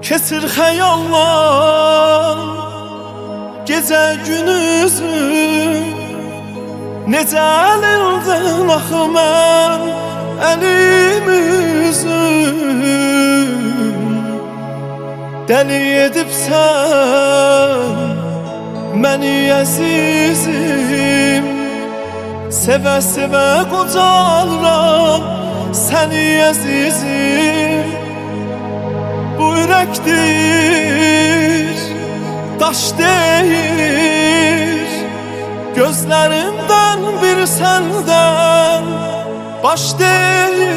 Kesir xəyallar gecə günüzü, necə əlildən axı mən əlim üzüm. Dəli edibsən məni əzizim, sevə-sevə qocalıram səni əzizim. Bu ürəkdir, daş deyir, gözlərimdən bir səndən baş deyir.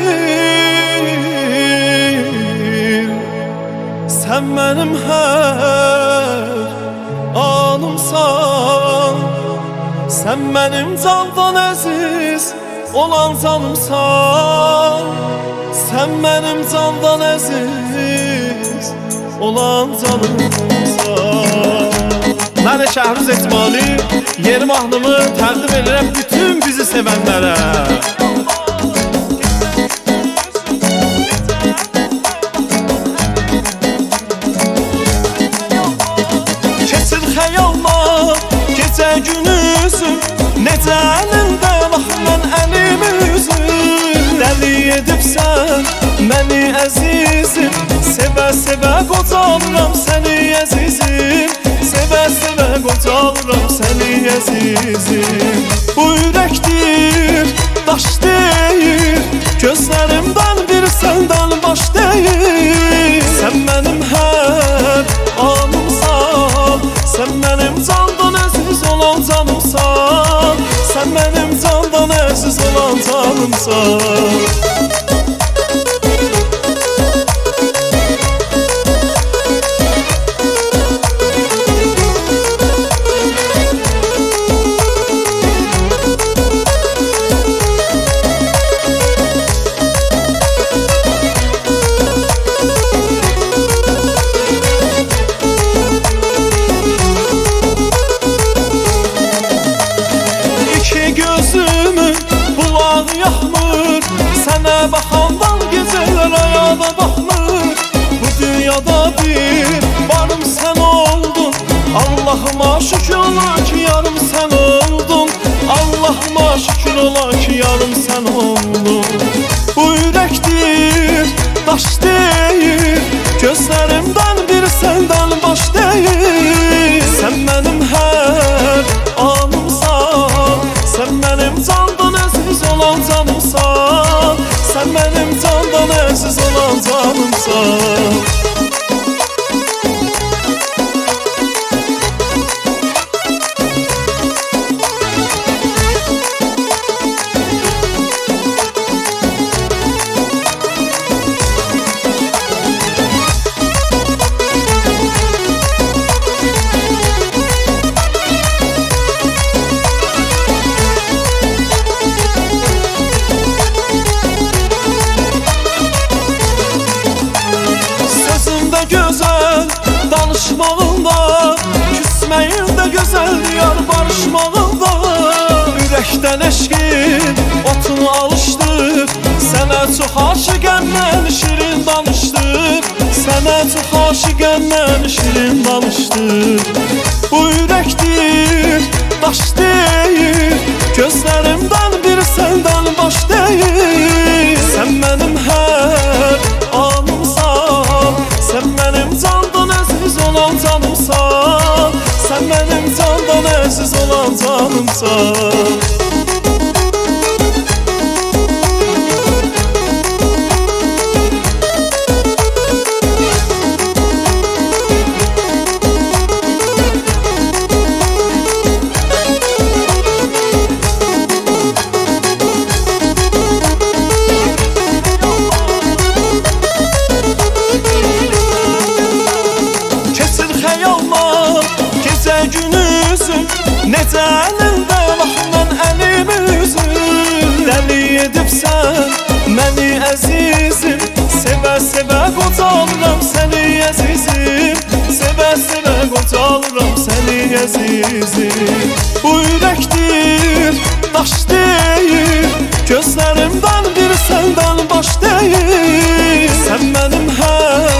Sən mənim hər anımsan, sən mənim candan əziz olan canımsan. Sən mənim candan əziz olan canımsan. Mən Şəhruz Etmali yeni mahnımı təqdim edirəm bütün bizi sevənlərə. Keçir xəyallar gecə günüzüm, necə əlində bax mən əlim üzüm. Dəli edibsən məni əzizim, sevə-sevə qocalıram səni əzizim. Sevə-sevə qocalıram səni əzizim. Bu ürəkdir, daş deyir, gözlərimdən bir səndən baş deyir. Sən mənim hər anımsan, sən mənim candan əziz olan canımsan. Sən mənim candan əziz olan canımsan. Yaxmır, sənə baxandan gecələr ayada baxmır. Bu dünyada bir varım sən oldun, Allahıma şükür ola ki yarım sən oldun. Allahıma şükür ola ki yarım sən oldun. Bu ürəkdir, daş deyir, gözlərimdən bir səndən baş deyir. Sən mənim hər anımsan, sən mənim candan əziz olan canımsan. Sən mənim candan əziz olan canımsan. Gözəl danışmağında, küsməyində gözəl yar barışmağında. Ürəkdən eşqin otunu alışdır, sənə çox aşiqəndən şirin danışdır. Sənə çox aşiqəndən şirin danışdır. Bu ürəkdir, daş deyir, gözlərimdən bir səndən baş deyir. Sən mənim hər anımsan, sən mənim candan əziz olan canımsan. Sən mənim candan əziz olan canımsan. Necə əlində bax mən əlim üzüm. Dəli edibsən məni əzizim, sevə-sevə qocalıram səni əzizim. Sevə-sevə qocalıram səni əzizim. Bu ürəkdir, daş deyir, gözlərimdən bir səndən baş deyir. Sən mənim hər